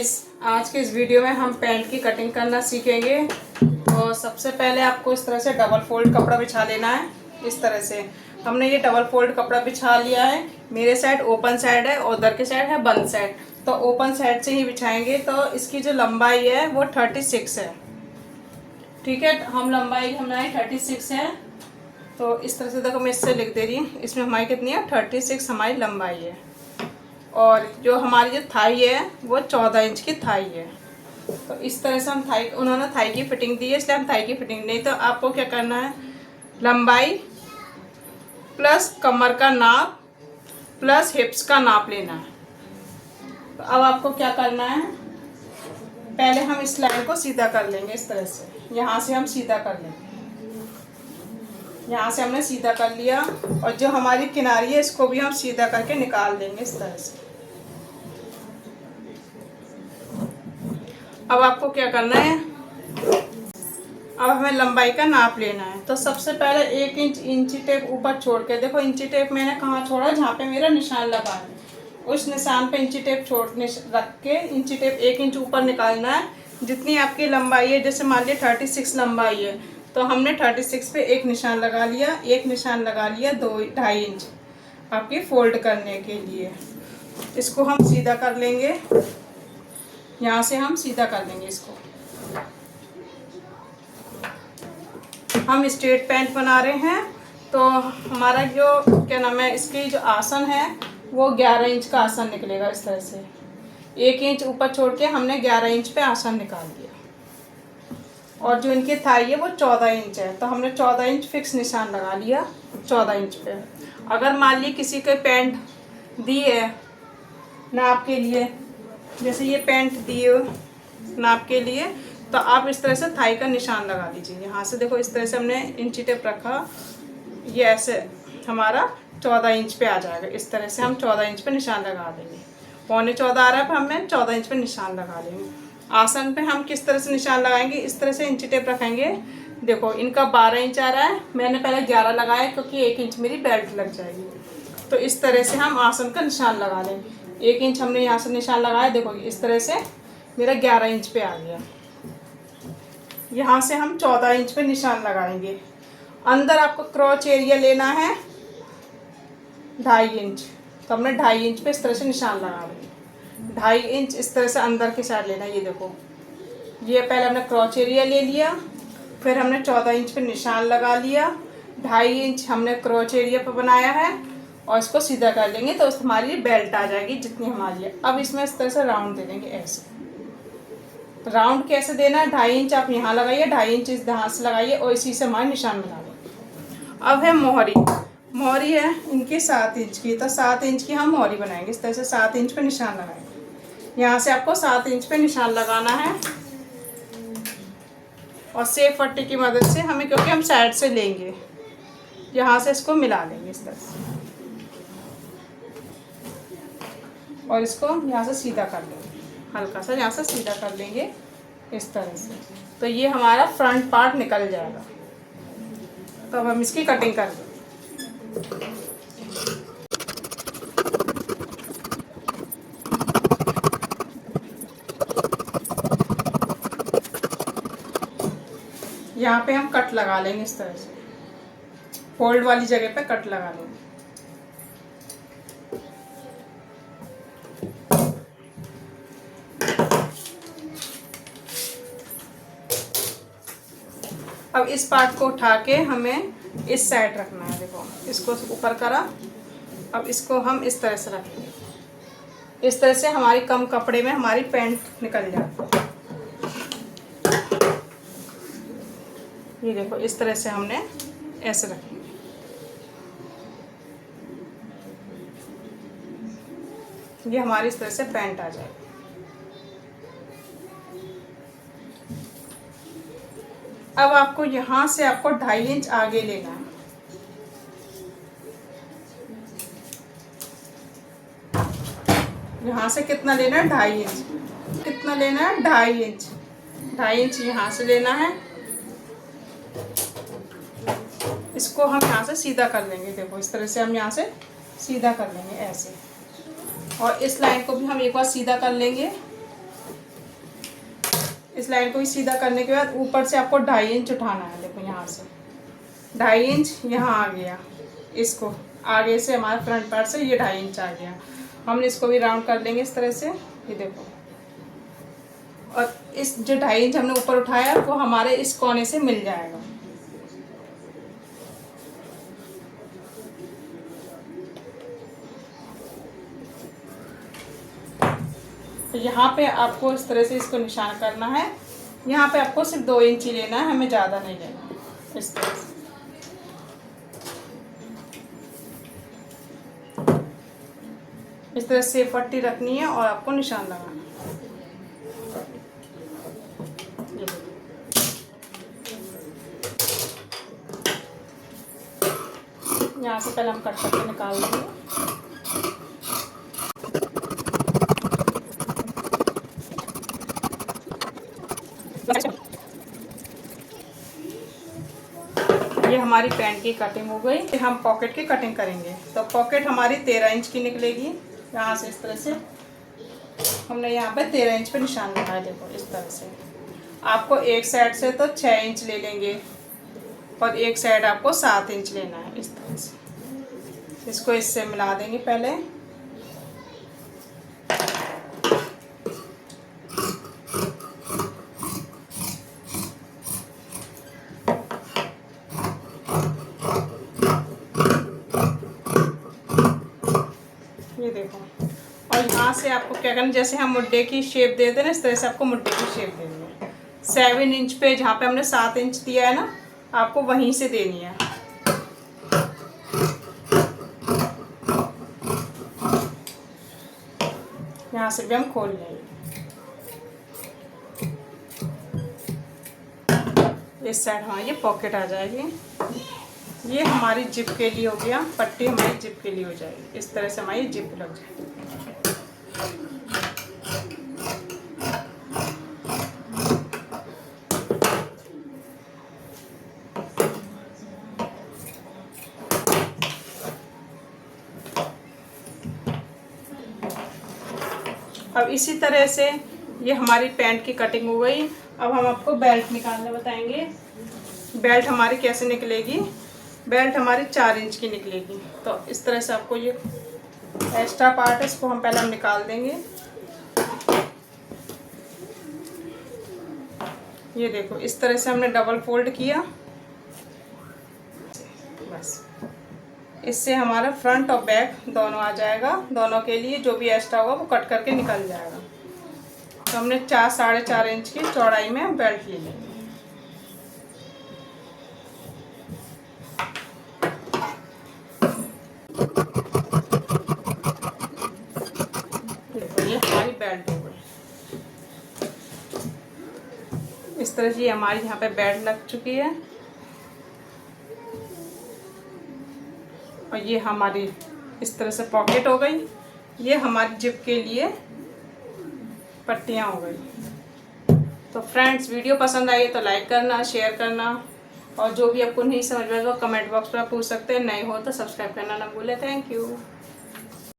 Guys, आज के इस वीडियो में हम पैंट की कटिंग करना सीखेंगे। तो सबसे पहले आपको इस तरह से डबल फोल्ड कपड़ा बिछा लेना है। इस तरह से हमने ये डबल फोल्ड कपड़ा बिछा लिया है। मेरे साइड ओपन साइड है और उधर के साइड है बंद साइड। तो ओपन साइड से ही बिछाएंगे। तो इसकी जो लंबाई है वो 36 है। ठीक है, हम लंबाई हमारी 36 है। तो इस तरह से देखो, मैं इससे लिख दे रही हूँ। इसमें हमारी कितनी है? 36 हमारी लंबाई है। और जो हमारी जो थाई है वो 14 इंच की थाई है। तो इस तरह से हम थाई, उन्होंने थाई की फिटिंग दी है इसलिए हम थाई की फिटिंग। नहीं तो आपको क्या करना है, लंबाई प्लस कमर का नाप प्लस हिप्स का नाप लेना है। तो अब आपको क्या करना है, पहले हम इस लाइन को सीधा कर लेंगे। इस तरह से यहाँ से हम सीधा कर लेंगे। यहाँ से हमने सीधा कर लिया और जो हमारी किनारी है इसको भी हम सीधा करके निकाल देंगे इस तरह से। अब आपको क्या करना है, अब हमें लंबाई का नाप लेना है। तो सबसे पहले 1 इंच इंची टेप ऊपर छोड़ के देखो, इंची टेप मैंने कहाँ छोड़ा, जहाँ पे मेरा निशान लगा है उस निशान पे इंची टेप छोड़ने रख के इंची टेप 1 इंच ऊपर निकालना है। जितनी आपकी लंबाई है, जैसे मान लिया 36 लंबाई है तो हमने 36 पे एक निशान लगा लिया, एक निशान लगा लिया 2-2.5 इंच आपकी फोल्ड करने के लिए। इसको हम सीधा कर लेंगे, यहाँ से हम सीधा कर लेंगे इसको। हम स्ट्रेट पैंट बना रहे हैं तो हमारा जो क्या नाम है, इसकी जो आसन है वो 11 इंच का आसन निकलेगा। इस तरह से 1 इंच ऊपर छोड़ के हमने 11 इंच पे आसन निकाल दिया। और जो इनकी थाई है वो 14 इंच है तो हमने 14 इंच फिक्स निशान लगा लिया 14 इंच पे। अगर मान ली किसी के पैंट दी है नाप के लिए, जैसे ये पैंट दी है नाप के लिए, तो आप इस तरह से थाई का निशान लगा दीजिए। यहाँ से देखो, इस तरह से हमने इंची टेप रखा, ये ऐसे हमारा 14 इंच पे आ जाएगा। इस तरह से हम 14 इंच पे निशान लगा देंगे। 14.25 आ रहा है पर हमें 14 इंच पे निशान लगा लेंगे। आसन पे हम किस तरह से निशान लगाएंगे, इस तरह से इंची टेप रखेंगे। देखो, इनका 12 इंच आ रहा है, मैंने पहले 11 लगाया क्योंकि 1 इंच मेरी बेल्ट लग जाएगी। तो इस तरह से हम आसन का निशान लगा लेंगे। 1 इंच हमने यहाँ से निशान लगाया, देखो इस तरह से मेरा 11 इंच पे आ गया। यहाँ से हम 14 इंच पे निशान लगाएंगे। अंदर आपको क्रॉच एरिया लेना है 2.5 इंच। तो हमने 2.5 इंच पे इस तरह से निशान लगा देंगे। 2.5 इंच इस तरह से अंदर के साइड लेना है। ये देखो, ये पहले हमने क्रॉच एरिया ले लिया, फिर हमने 14 इंच पे निशान लगा लिया, 2.5 इंच हमने क्रॉच एरिया पे बनाया है और इसको सीधा कर लेंगे तो हमारी बेल्ट आ जाएगी जितनी हमारी है। अब इसमें इस तरह से राउंड दे देंगे। ऐसे राउंड कैसे देना है, 2.5 इंच आप यहाँ लगाइए, 2.5 इंच इस यहाँ से लगाइए और इसी से हमारे निशान बना लेंगे। अब है मोहरी। मोहरी है इनकी 7 इंच की, तो 7 इंच की हम मोहरी बनाएंगे। इस तरह से 7 इंच पे निशान लगाएंगे। यहाँ से आपको 7 इंच पे निशान लगाना है और सेफ पट्टी की मदद से हमें, क्योंकि हम साइड से लेंगे, यहाँ से इसको मिला लेंगे इस तरह से और इसको यहाँ से सीधा कर लेंगे। हल्का सा यहाँ से सीधा कर लेंगे इस तरह से। तो ये हमारा फ्रंट पार्ट निकल जाएगा। तो अब हम इसकी कटिंग कर देंगे। यहाँ पे हम कट लगा लेंगे इस तरह से, फोल्ड वाली जगह पे कट लगा लेंगे। अब इस पार्ट को उठा के हमें इस साइड रखना है। देखो, इसको ऊपर करा, अब इसको हम इस तरह से रखेंगे। इस तरह से हमारी कम कपड़े में हमारी पैंट निकल जाती है। ये देखो, इस तरह से हमने ऐसे रखेंगे। ये हमारी इस तरह से पैंट आ जाएगी। अब आपको यहाँ से आपको 2.5 इंच आगे लेना है। यहाँ से कितना लेना है, 2.5 इंच। कितना लेना है, 2.5 इंच। 2.5 इंच यहाँ से लेना है। इसको हम यहाँ से सीधा कर लेंगे। देखो, इस तरह से हम यहाँ से सीधा कर लेंगे ऐसे। और इस लाइन को भी हम एक बार सीधा कर लेंगे। इस लाइन को भी सीधा करने के बाद ऊपर से आपको 2.5 इंच उठाना है। देखो यहाँ से 2.5 इंच यहाँ आ गया, इसको आगे से हमारे फ्रंट पार्ट से ये 2.5 इंच आ गया। हमने इसको भी राउंड कर लेंगे इस तरह से, ये देखो। और इस जो 2.5 इंच हमने ऊपर उठाया वो हमारे इस कोने से मिल जाएगा। तो यहाँ पे आपको इस तरह से इसको निशान करना है। यहाँ पे आपको सिर्फ 2 इंच ही लेना है, हमें ज़्यादा नहीं लेना। इस तरह से इस तरह से पट्टी रखनी है और आपको निशान लगाना है। यहाँ से पहले हम कट करके निकाल देंगे। ये हमारी पैंट की कटिंग हो गई। हम पॉकेट की कटिंग करेंगे। तो पॉकेट हमारी 13 इंच की निकलेगी। यहाँ से इस तरह से हमने यहाँ पे 13 इंच पे निशान लगाया। देखो इस तरह से आपको एक साइड से तो 6 इंच ले लेंगे और एक साइड आपको 7 इंच लेना है। इस तरह से इसको इससे मिला देंगे पहले। ये देखो, और यहाँ से आपको क्या करना, जैसे हम मुड्डे की शेप देते हैं ना, इस तरह से आपको मुड्डे की शेप देनी है। 7 इंच पे जहाँ पे हमने 7 इंच दिया है ना, आपको वहीं से देनी है। यहाँ से भी हम खोल लेंगे। इस साइड हाँ ये पॉकेट आ जाएगी। ये हमारी जिप के लिए हो गया, पट्टी हमारी जिप के लिए हो जाएगी। इस तरह से हमारी जिप लग जाएगी। अब इसी तरह से ये हमारी पैंट की कटिंग हो गई। अब हम आपको बेल्ट निकालना बताएंगे। बेल्ट हमारी कैसे निकलेगी, बेल्ट हमारी 4 इंच की निकलेगी। तो इस तरह से आपको ये एक्स्ट्रा पार्ट है, इसको हम पहले हम निकाल देंगे। ये देखो इस तरह से हमने डबल फोल्ड किया, बस इससे हमारा फ्रंट और बैक दोनों आ जाएगा। दोनों के लिए जो भी एक्स्ट्रा होगा वो कट करके निकल जाएगा। तो हमने 4-4.5 इंच की चौड़ाई में बेल्ट ले लेंगे। देखो ये हमारी बेल्ट हो गई। इस तरह से हमारी यहाँ पे बेल्ट लग चुकी है। और ये हमारी इस तरह से पॉकेट हो गई। ये हमारी जिप के लिए पट्टियाँ हो गई। तो फ्रेंड्स वीडियो पसंद आई तो लाइक करना, शेयर करना, और जो भी आपको नहीं समझ में वो कमेंट बॉक्स में पूछ सकते हैं। नए हो तो सब्सक्राइब करना ना भूलें। Thank you.